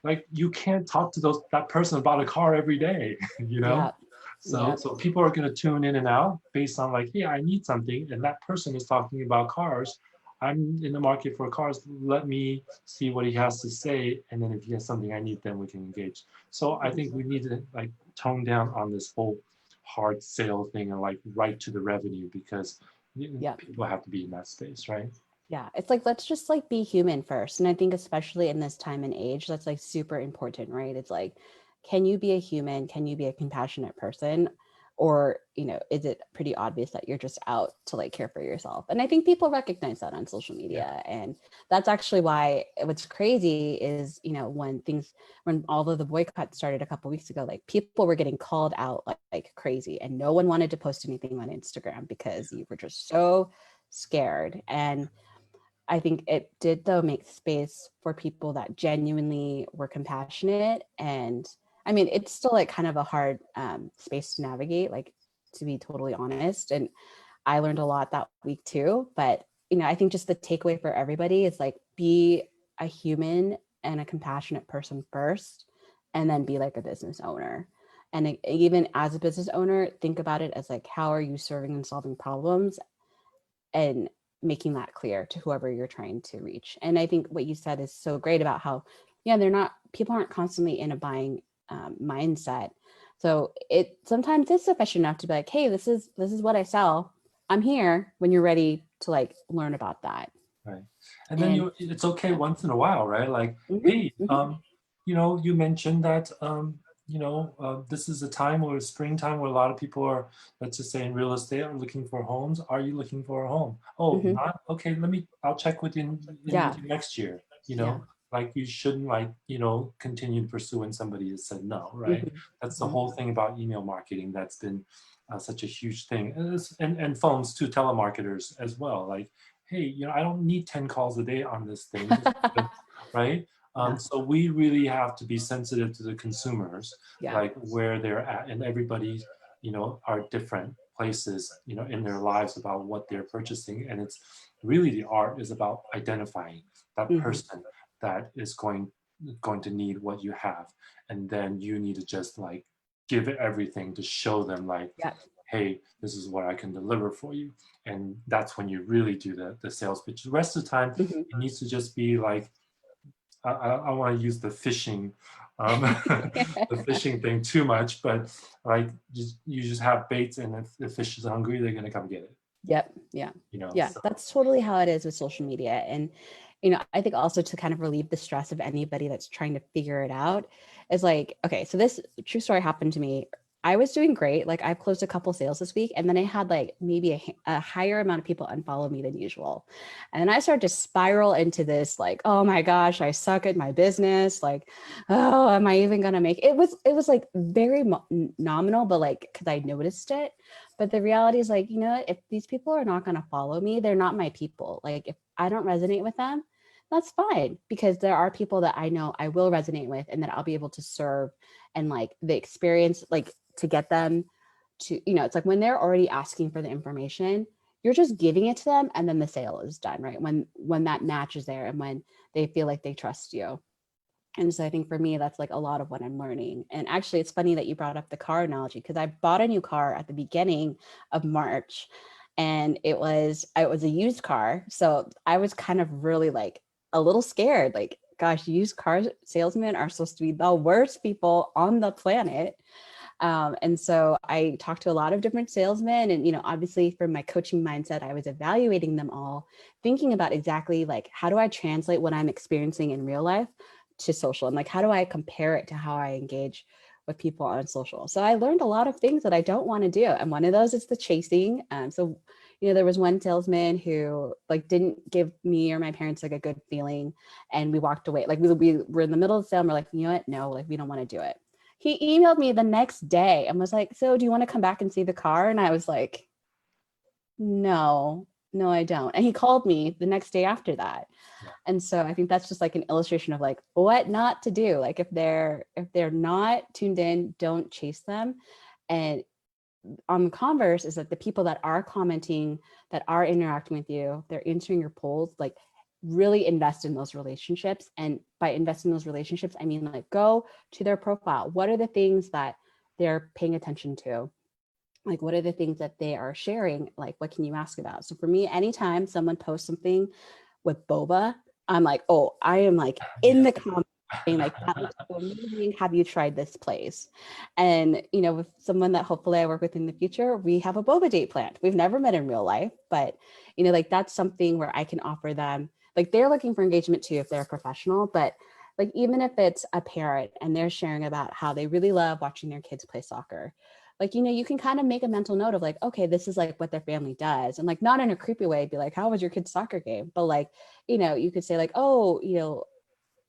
S1: Like you can't talk to that person about a car every day, you know? So people are going to tune in and out based on like, yeah, I need something, and that person is talking about cars I'm in the market for cars. Let me see what he has to say. And then if he has something I need, then we can engage. So I think we need to like tone down on this whole hard sale thing and like right to the revenue, because
S2: Yeah.
S1: people have to be in that space, right?
S2: Yeah, it's like, let's just like be human first. And I think especially in this time and age, that's like super important, right? It's like, can you be a human? Can you be a compassionate person? Or, is it pretty obvious that you're just out to like care for yourself? And I think people recognize that on social
S1: Yeah.
S2: media. And that's actually why what's crazy is, when all of the boycott started a couple weeks ago, like people were getting called out like crazy, and no one wanted to post anything on Instagram because you were just so scared. And I think it did, though, make space for people that genuinely were compassionate. And I mean, it's still like kind of a hard space to navigate, like, to be totally honest. And I learned a lot that week too. But, I think just the takeaway for everybody is like, be a human and a compassionate person first, and then be like a business owner. And even as a business owner, think about it as like, how are you serving and solving problems, and making that clear to whoever you're trying to reach. And I think what you said is so great about how, people aren't constantly in a buying mindset. So it sometimes is sufficient enough to be like, hey, this is what I sell. I'm here when you're ready to like learn about that.
S1: Right. And then
S2: And
S1: it's okay
S2: yeah.
S1: once in a while, right? Like,
S2: Mhm,
S1: hey,
S2: mhm.
S1: you mentioned that, this is a time or springtime where a lot of people are, let's just say in real estate, are looking for homes. Are you looking for a home? Oh,
S2: Mhm.
S1: not? Okay, I'll check in
S2: Yeah.
S1: with you next year,
S2: Yeah.
S1: like you shouldn't like, continue to pursue when somebody has said no, right?
S2: Mhm,
S1: That's the
S2: mhm.
S1: whole thing about email marketing that's been such a huge thing. And phones too, telemarketers as well. Like, hey, I don't need 10 calls a day on this thing, right?
S2: Yeah.
S1: So we really have to be sensitive to the consumers,
S2: Yeah.
S1: like where they're at, and everybody, are different places, in their lives about what they're purchasing. And it's really, the art is about identifying that
S2: Mhm.
S1: person that is going to need what you have. And then you need to just like give it everything to show them like,
S2: Yeah.
S1: hey, this is what I can deliver for you. And that's when you really do the sales pitch. The rest of the time,
S2: Mhm.
S1: it needs to just be like, I want to use the fishing, the fishing thing too much, but like you just have baits, and if the fish is hungry, they're gonna come get it.
S2: Yep. Yeah. Yeah.
S1: So
S2: That's totally how it is with social media. And, I think also to kind of relieve the stress of anybody that's trying to figure it out is like, okay, so this true story happened to me. I was doing great. Like I've closed a couple sales this week, and then I had like maybe a higher amount of people unfollow me than usual. And then I started to spiral into this like, oh my gosh, I suck at my business. Like, oh, am I even going to make it? It was like very nominal, but like, cause I noticed it. But the reality is like, if these people are not going to follow me, they're not my people. Like if I don't resonate with them, that's fine, because there are people that I know I will resonate with and that I'll be able to serve, and like the experience, like to get them to, it's like when they're already asking for the information, you're just giving it to them, and then the sale is done, right? When that match is there, and when they feel like they trust you. And so I think for me, that's like a lot of what I'm learning. And actually, it's funny that you brought up the car analogy, because I bought a new car at the beginning of March, and it was a used car. So I was kind of really like a little scared, like, gosh, used car salesmen are supposed to be the worst people on the planet. And so I talked to a lot of different salesmen, and, obviously from my coaching mindset, I was evaluating them all, thinking about exactly like, how do I translate what I'm experiencing in real life to social? And like, how do I compare it to how I engage with people on social? So I learned a lot of things that I don't want to do. And one of those is the chasing. So, there was one salesman who like didn't give me or my parents like a good feeling. And we walked away. Like we were in the middle of the sale, and we're like, you know what? No, like we don't want to do it. He emailed me the next day and was like, so do you want to come back and see the car? And I was like, no, no, I don't. And he called me the next day after that.
S1: yeah,
S2: And so I think that's just like an illustration of like what not to do. Like if they're not tuned in, don't chase them. And on the converse is that the people that are commenting, that are interacting with you, they're answering your polls, like really invest in those relationships. And by investing in those relationships, I mean like go to their profile. What are the things that they're paying attention to? Like, what are the things that they are sharing? Like, what can you ask about? So for me, anytime someone posts something with boba, I'm like, oh, I am like in the comments saying like, that looks so amazing. Have you tried this place? And, you know, with someone that hopefully I work with in the future, we have a boba date planned. We've never met in real life, but, you know, like that's something where I can offer them, like they're looking for engagement too, if they're a professional, but like, even if it's a parent and they're sharing about how they really love watching their kids play soccer, like, you know, you can kind of make a mental note of like, okay, this is like what their family does. And like, not in a creepy way, be like, how was your kid's soccer game? But like, you know, you could say like, oh, you know,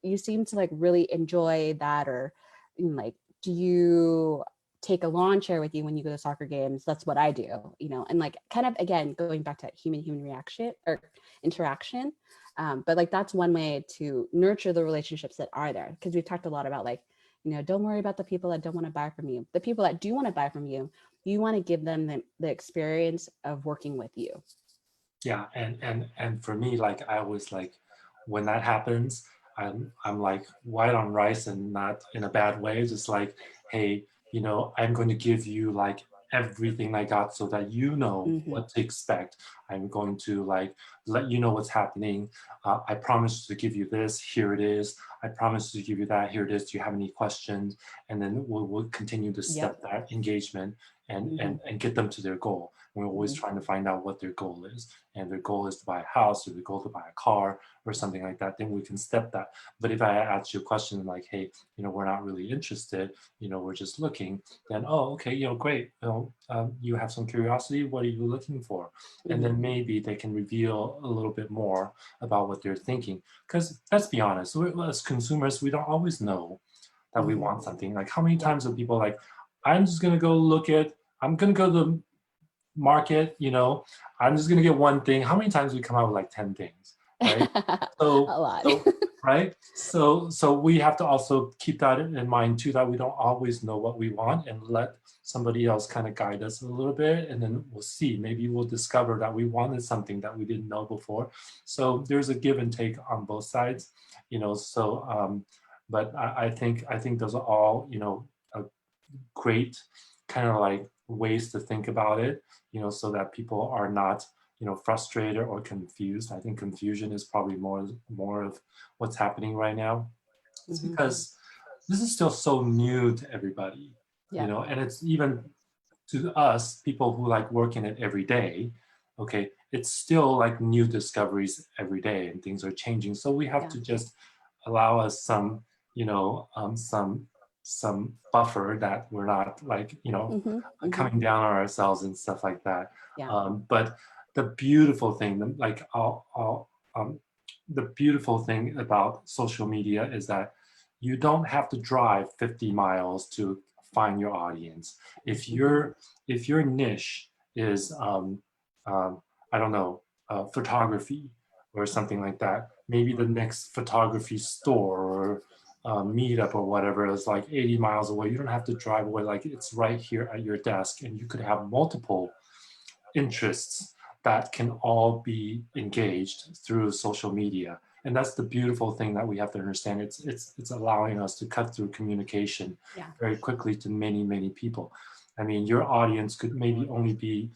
S2: you seem to like really enjoy that. Or like, do you take a lawn chair with you when you go to soccer games? That's what I do, you know, and like kind of, again, going back to human reaction or interaction. But like, that's one way to nurture the relationships that are there. Because we've talked a lot about like, you know, don't worry about the people that don't want to buy from you. The people that do want to buy from you, you want to give them the experience of working with you.
S1: Yeah, and for me, like I always like when that happens, I'm like white on rice and not in a bad way, just like, hey, you know, I'm going to give you like everything I got so that you know
S2: Mm-hmm.
S1: what to expect. I'm going to like let you know what's happening. I promise to give you this, here it is. I promise to give you that, here it is. Do you have any questions? And then we'll continue to
S2: Yep.
S1: step that engagement and
S2: Mm-hmm.
S1: and and get them to their goal. We're always
S2: Mm-hmm.
S1: trying to find out what their goal is, and their goal is to buy a house or their goal to buy a car or something like that, then we can step that. But if I ask you a question like, hey, you know, we're not really interested, you know, we're just looking, then, oh, okay, you know, great. You know, you have some curiosity. What are you looking for? And
S2: Mm-hmm.
S1: then maybe they can reveal a little bit more about what they're thinking. Because let's be honest, as consumers, we don't always know that we
S2: Mm-hmm.
S1: want something. Like how many
S2: Yep.
S1: times are people like, I'm just going to go look at, I'm going to go to the market, you know, I'm just gonna get one thing. How many times we come out with like 10 things, right? So,
S2: A lot.
S1: right? So we have to also keep that in mind too, that we don't always know what we want and let somebody else kind of guide us a little bit. And then we'll see, maybe we'll discover that we wanted something that we didn't know before. So there's a give and take on both sides, you know, so, but I think those are all, you know, a great kind of like ways to think about it, you know, so that people are not, you know, frustrated or confused. I think confusion is probably more of what's happening right now. It's
S2: Mm-hmm.
S1: because this is still so new to everybody, you
S2: Yep.
S1: know, and it's even to us, people who like work in it every day, okay, it's still like new discoveries every day and things are changing. So we have
S2: Yeah.
S1: to just allow us some, you know, some buffer that we're not like, you know,
S2: Mm-hmm. Mm-hmm.
S1: coming down on ourselves and stuff like that.
S2: Yeah.
S1: But the beautiful thing, like the beautiful thing about social media is that you don't have to drive 50 miles to find your audience. If
S2: Mm-hmm.
S1: your niche is um, I don't know, photography or something like that, maybe the next photography store or meetup or whatever is like 80 miles away. You don't have to drive away, like it's right here at your desk, and you could have multiple interests that can all be engaged through social media. And that's the beautiful thing that we have to understand. It's allowing us to cut through communication
S2: Yeah.
S1: very quickly to many people. I mean, your audience could maybe only be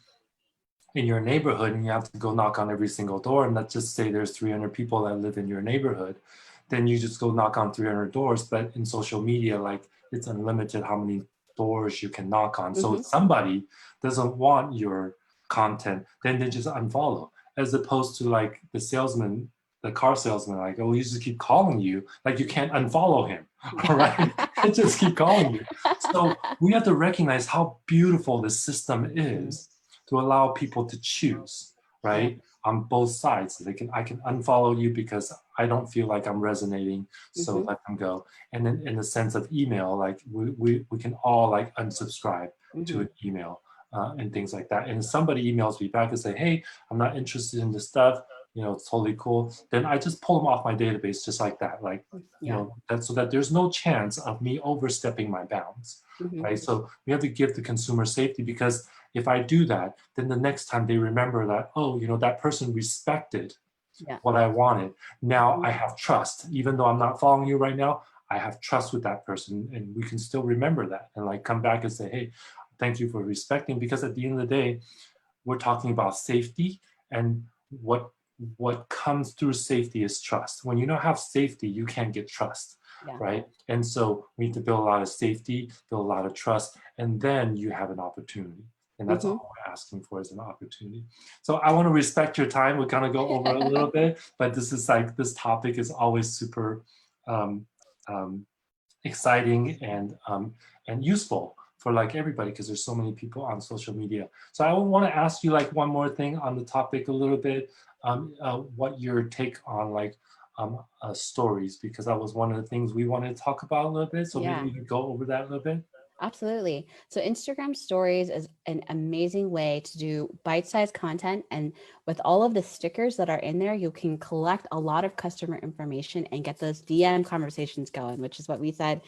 S1: in your neighborhood, and you have to go knock on every single door. And let's just say there's 300 people that live in your neighborhood, then you just go knock on 300 doors. But in social media, like it's unlimited how many doors you can knock on. So
S2: Mm-hmm.
S1: if somebody doesn't want your content, then they just unfollow, as opposed to like the salesman, the car salesman, like, oh, he just keep calling you, like you can't unfollow him. All right. It just keep calling you. So we have to recognize how beautiful the system
S2: Mm-hmm.
S1: is to allow people to choose,
S2: Yep.
S1: right? On both sides. I can unfollow you because I don't feel like I'm resonating, so
S2: Mm-hmm.
S1: let them go. And then in the sense of email, like we can all like unsubscribe to
S2: Mm-hmm.
S1: an email and things like that. And if somebody emails me back and say, hey, I'm not interested in this stuff, you know, it's totally cool, then I just pull them off my database just like that. Like, you
S2: Yeah.
S1: know, that, so that there's no chance of me overstepping my bounds,
S2: Mm-hmm.
S1: right? So we have to give the consumer safety, because if I do that, then the next time they remember that, oh, you know, that person respected
S2: Yeah.
S1: what I wanted. Now
S2: Mm-hmm.
S1: I have trust. Even though I'm not following you right now, I have trust with that person, and we can still remember that and like come back and say, hey, thank you for respecting, because at the end of the day, we're talking about safety, and what comes through safety is trust. When you don't have safety, you can't get trust,
S2: Yeah.
S1: right? And so we need to build a lot of safety, build a lot of trust, and then you have an opportunity. And that's all we're asking for, is an opportunity. So I want to respect your time. We're gonna go over a little bit, but this is like, this topic is always super um, exciting and useful for like everybody, because there's so many people on social media. So I want to ask you like one more thing on the topic a little bit, what your take on like stories, because that was one of the things we wanted to talk about a little bit. So maybe we could go over that a little bit.
S2: Absolutely. So Instagram stories is an amazing way to do bite-sized content. And with all of the stickers that are in there, you can collect a lot of customer information and get those DM conversations going, which is what we said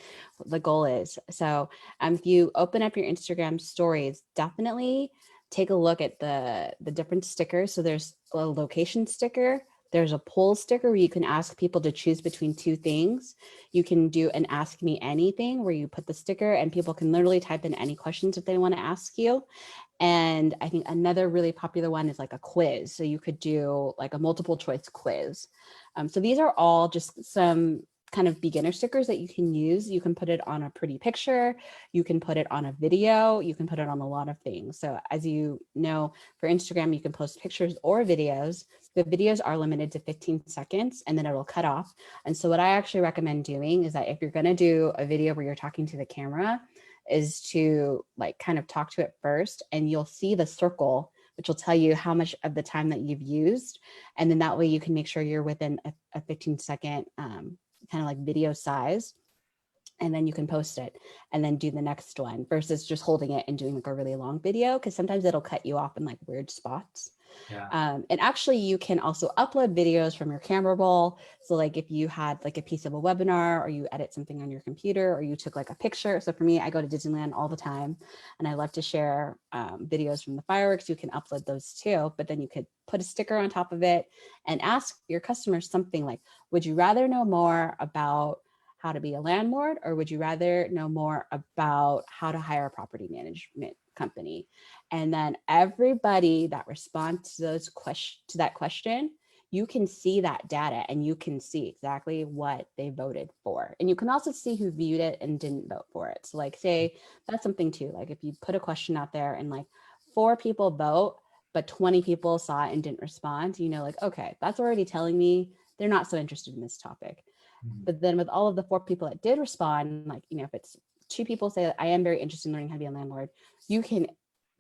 S2: the goal is. So if you open up your Instagram stories, definitely take a look at the different stickers. So there's a location sticker. There's a poll sticker where you can ask people to choose between two things. You can do an ask me anything where you put the sticker and people can literally type in any questions that they want to ask you. And I think another really popular one is like a quiz. So you could do like a multiple choice quiz. So these are all just some kind of beginner stickers that you can use. You can put it on a pretty picture. You can put it on a video. You can put it on a lot of things. So as you know, for Instagram, you can post pictures or videos. The videos are limited to 15 seconds and then it'll cut off. And so what I actually recommend doing is that if you're going to do a video where you're talking to the camera, is to like kind of talk to it first, and you'll see the circle, which will tell you how much of the time that you've used. And then that way you can make sure you're within a 15-second kind of like video size. And then you can post it and then do the next one versus just holding it and doing like a really long video, because sometimes it'll cut you off in like weird spots.
S1: Yeah.
S2: And actually you can also upload videos from your camera roll. So like if you had like a piece of a webinar, or you edit something on your computer, or you took like a picture. So for me, I go to Disneyland all the time and I love to share videos from the fireworks. You can upload those too, but then you could put a sticker on top of it and ask your customers something like, would you rather know more about how to be a landlord, or would you rather know more about how to hire a property management company? And then everybody that responds to those to that question, you can see that data and you can see exactly what they voted for. And you can also see who viewed it and didn't vote for it. So like say that's something too, like if you put a question out there and like 4 people vote, but 20 people saw it and didn't respond, you know, like, okay, that's already telling me they're not so interested in this topic. But then with all of the 4 people that did respond, like, you know, if it's 2 people say, I am very interested in learning how to be a landlord, you can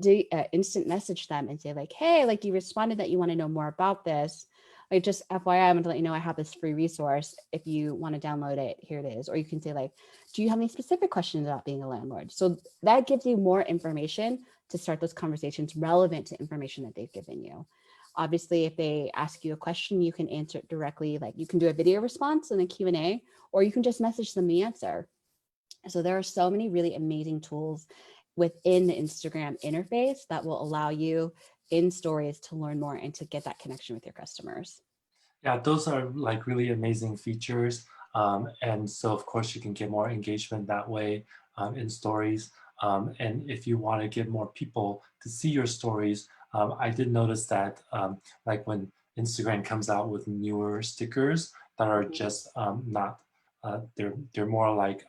S2: do instant message them and say like, hey, like you responded that you want to know more about this. Like just FYI, I'm going to let you know I have this free resource. If you want to download it, here it is. Or you can say like, do you have any specific questions about being a landlord? So that gives you more information to start those conversations relevant to information that they've given you. Obviously, if they ask you a question, you can answer it directly. Like you can do a video response and a Q&A, or you can just message them the answer. So there are so many really amazing tools within the Instagram interface that will allow you in stories to learn more and to get that connection with your customers.
S1: Yeah, those are like really amazing features. And so of course you can get more engagement that way in stories. And if you want to get more people to see your stories, I did notice that like when Instagram comes out with newer stickers that are just not, they're more like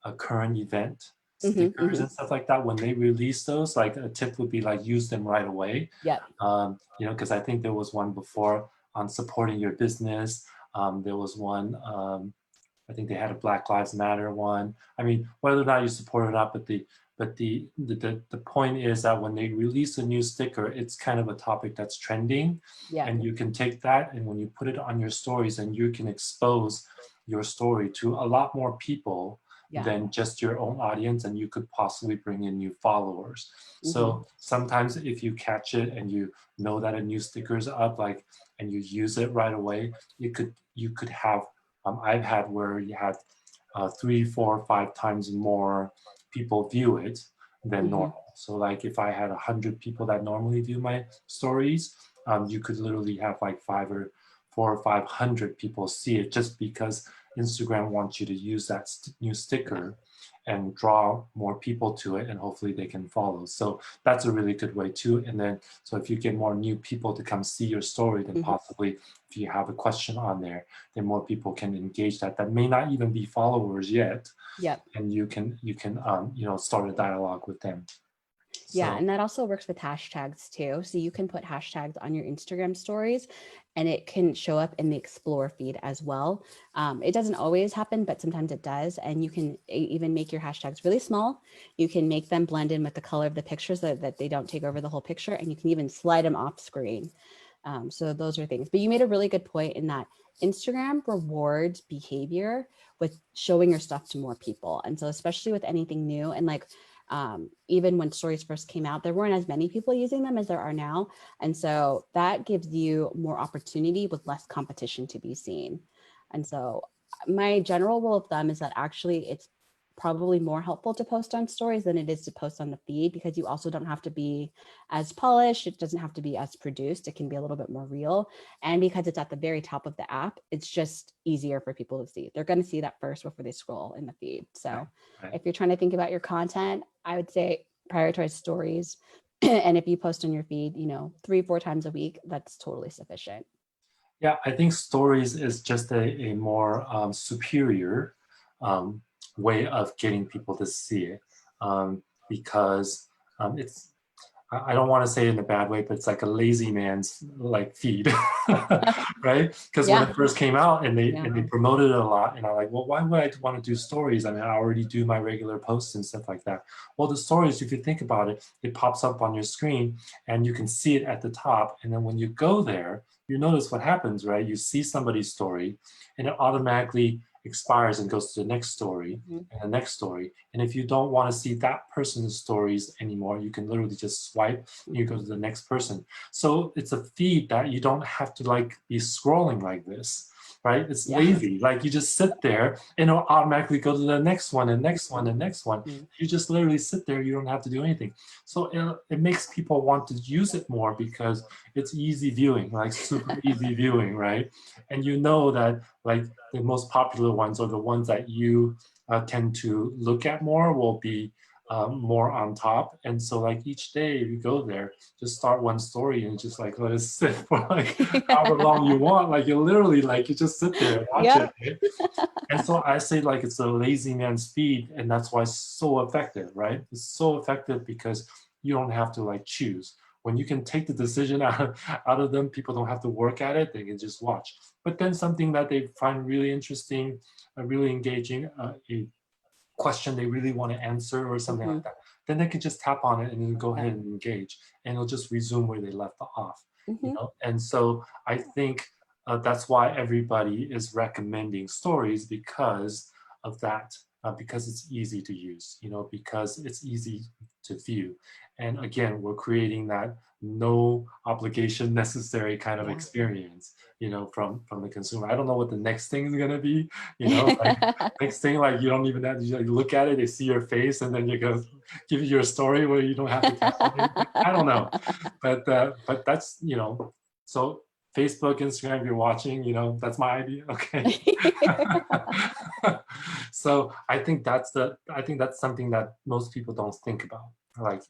S1: a current event stickers and stuff like that. When they release those, like a tip would be like use them right away.
S2: Yep.
S1: You know, because I think there was one before on supporting your business. There was one, I think they had a Black Lives Matter one. I mean, whether or not you support it or not, but the point is that when they release a new sticker, it's kind of a topic that's trending.
S2: Yeah.
S1: And you can take that, and when you put it on your stories, and you can expose your story to a lot more people than just your own audience, and you could possibly bring in new followers. So sometimes if you catch it and you know that a new sticker's up, like, and you use it right away, you could have, I've had where you had 3, 4, 5 times more people view it than normal. So like if I had 100 people that normally view my stories, you could literally have like 4 or 500 people see it, just because Instagram wants you to use that new sticker. and draw more people to it, and hopefully they can follow. So that's a really good way too. And then, so if you get more new people to come see your story, then possibly if you have a question on there, then more people can engage that may not even be followers yet.
S2: Yep.
S1: And you can start a dialogue with them.
S2: Yeah, and that also works with hashtags too. So you can put hashtags on your Instagram stories and it can show up in the explore feed as well. It doesn't always happen, but sometimes it does. And you can even make your hashtags really small. You can make them blend in with the color of the pictures so that they don't take over the whole picture, and you can even slide them off screen. So those are things. But you made a really good point in that Instagram rewards behavior with showing your stuff to more people. And so especially with anything new, and like, even when stories first came out, there weren't as many people using them as there are now. And so that gives you more opportunity with less competition to be seen. And so my general rule of thumb is that actually it's probably more helpful to post on stories than it is to post on the feed, because you also don't have to be as polished. It doesn't have to be as produced. It can be a little bit more real. And because it's at the very top of the app, it's just easier for people to see. They're going to see that first before they scroll in the feed. So if you're trying to think about your content, I would say prioritize stories. And if you post on your feed, 3-4 times a week, that's totally sufficient.
S1: Yeah, I think stories is just a more superior way of getting people to see it, because it's, I don't want to say it in a bad way, but it's like a lazy man's like feed, right? Because when it first came out and they promoted it a lot, and I'm like, well, why would I want to do stories? I mean, I already do my regular posts and stuff like that. Well, the stories, if you think about it, it pops up on your screen and you can see it at the top. And then when you go there, you notice what happens, right? You see somebody's story and it automatically expires and goes to the next story and the next story. And if you don't want to see that person's stories anymore, you can literally just swipe and you go to the next person. So it's a feed that you don't have to like be scrolling like this, right? It's lazy. Like you just sit there and it'll automatically go to the next one and next one and next one. You just literally sit there. You don't have to do anything. So it makes people want to use it more because it's easy viewing, like super easy viewing, right? And you know that like the most popular ones or the ones that you tend to look at more will be more on top. And so like each day you go there, just start one story and just like let it sit for like however long you want. Like you literally like you just sit there and watch it. Right? And so I say like it's a lazy man's feed, and that's why it's so effective, right? It's so effective because you don't have to like choose. When you can take the decision out of them, people don't have to work at it, they can just watch. But then something that they find really interesting, really engaging, a question they really want to answer or something like that, then they can just tap on it and then go ahead and engage, and it'll just resume where they left off. And so I think that's why everybody is recommending stories, because of that, because it's easy to use, because it's easy to view. And again, we're creating that no obligation necessary kind of experience, from the consumer. I don't know what the next thing is going to be, like next thing, like you don't even have to like, look at it, they see your face and then you go give you your story where you don't have to tap on anything. I don't know, but that's, so Facebook, Instagram, if you're watching, that's my idea. Okay. So I think that's something that most people don't think about. Like,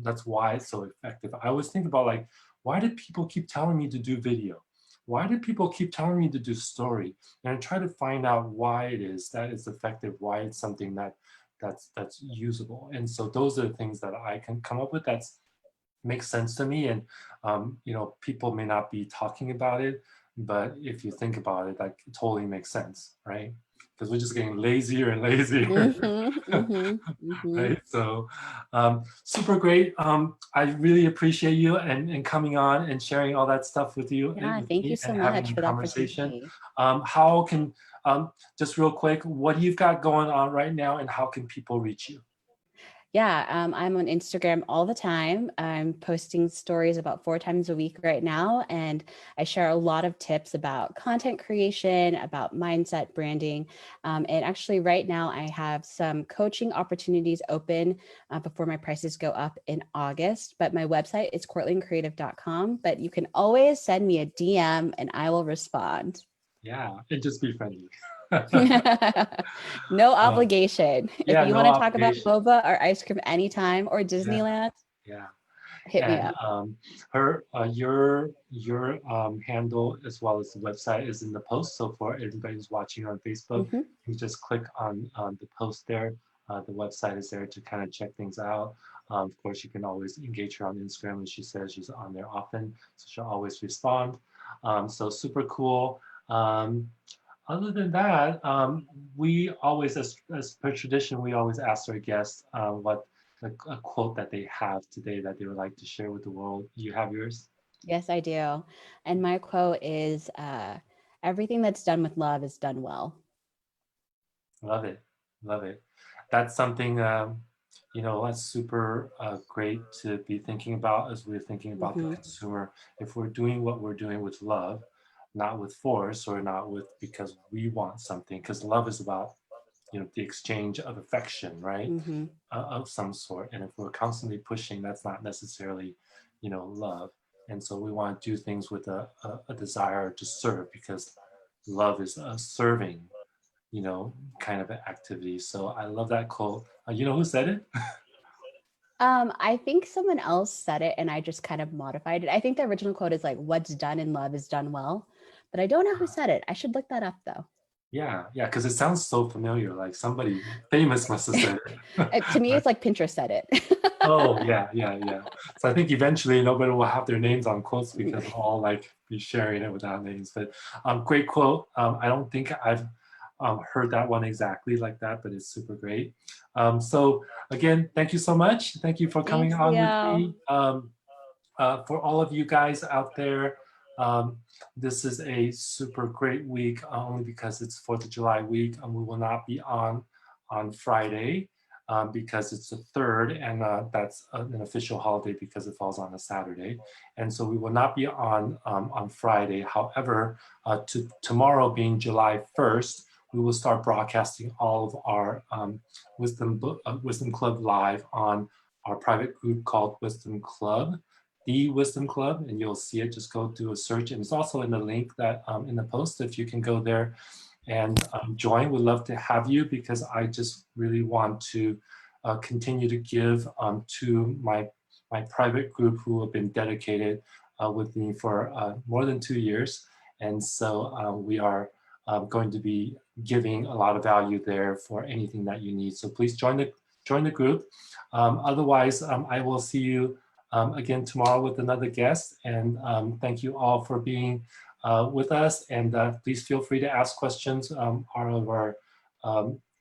S1: that's why it's so effective. I always think about like, why did people keep telling me to do video? Why did people keep telling me to do story? And I try to find out why it is that it's effective, why it's something that's usable. And so those are the things that I can come up with that's makes sense to me. And people may not be talking about it, but if you think about it, like it totally makes sense, right? Because we're just getting lazier and lazier. Right? So super great. I really appreciate you and coming on and sharing all that stuff with you.
S2: Yeah, thank you so much for the opportunity.
S1: How can, just real quick, what do you've got going on right now and how can people reach you?
S2: Yeah, I'm on Instagram all the time. I'm posting stories about 4 times a week right now. And I share a lot of tips about content creation, about mindset branding. And actually right now I have some coaching opportunities open before my prices go up in August. But my website is courtneycreative.com. But you can always send me a DM and I will respond.
S1: Yeah, and just be friendly.
S2: No obligation. If
S1: Yeah,
S2: you
S1: no
S2: want to talk about
S1: obligation.
S2: boba or ice cream anytime or
S1: Yeah,
S2: Disneyland,
S1: yeah.
S2: hit me
S1: And
S2: up.
S1: your handle as well as the website is in the post. So for everybody who's watching on Facebook,
S2: Mhm.
S1: you just click on the post there. The website is there to kind of check things out. Of course, you can always engage her on Instagram, and she says she's on there often, so she'll always respond. So super cool. Other than that, we always, as per tradition, we always ask our guests what a quote that they have today that they would like to share with the world. You have yours?
S2: Yes, I do. And my quote is everything that's done with love is done well.
S1: Love it. Love it. That's something, that's super great to be thinking about as we're thinking about the
S2: Hmm.
S1: consumer. If we're doing what we're doing with love, not with force or not with because we want something, because love is about, the exchange of affection, right?
S2: Hmm.
S1: Of some sort. And if we're constantly pushing, that's not necessarily, love. And so we want to do things with a desire to serve because love is a serving, kind of an activity. So I love that quote. You know who said it?
S2: I think someone else said it and I just kind of modified it. I think the original quote is like, what's done in love is done well. But I don't know who said it. I should look that up though.
S1: Yeah, yeah, because it sounds so familiar. Like somebody famous must have said it.
S2: To me,
S1: Right?
S2: it's like Pinterest said it.
S1: Oh, yeah, yeah, yeah. So I think eventually nobody will have their names on quotes because we'll all like be sharing it without names. But great quote. I don't think I've heard that one exactly like that, but it's super great. So again, thank you so much. Thank you for coming
S2: Thanks,
S1: on with
S2: Leo.
S1: me. For all of you guys out there, um, this is a super great week only because it's 4th of July week, and we will not be on Friday because it's the 3rd, and that's an official holiday because it falls on a Saturday. And so we will not be on Friday. However, tomorrow being July 1st, we will start broadcasting all of our Wisdom Club live on our private group called Wisdom Club, the Wisdom Club, and you'll see it. Just go do a search, and it's also in the link that in the post. If you can go there and join, we'd love to have you because I just really want to continue to give to my private group who have been dedicated with me for more than 2 years, and so we are going to be giving a lot of value there for anything that you need. So please join the group. Otherwise, I will see you again tomorrow with another guest. And thank you all for being with us. And please feel free to ask questions. All of our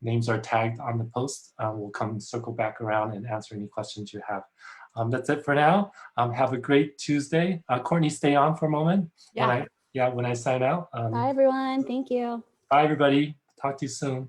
S1: names are tagged on the post. We'll come circle back around and answer any questions you have. That's it for now. Have a great Tuesday. Courtney, stay on for a moment
S2: Yeah.
S1: when I sign out.
S2: Bye, everyone. Thank you.
S1: Bye, everybody. Talk to you soon.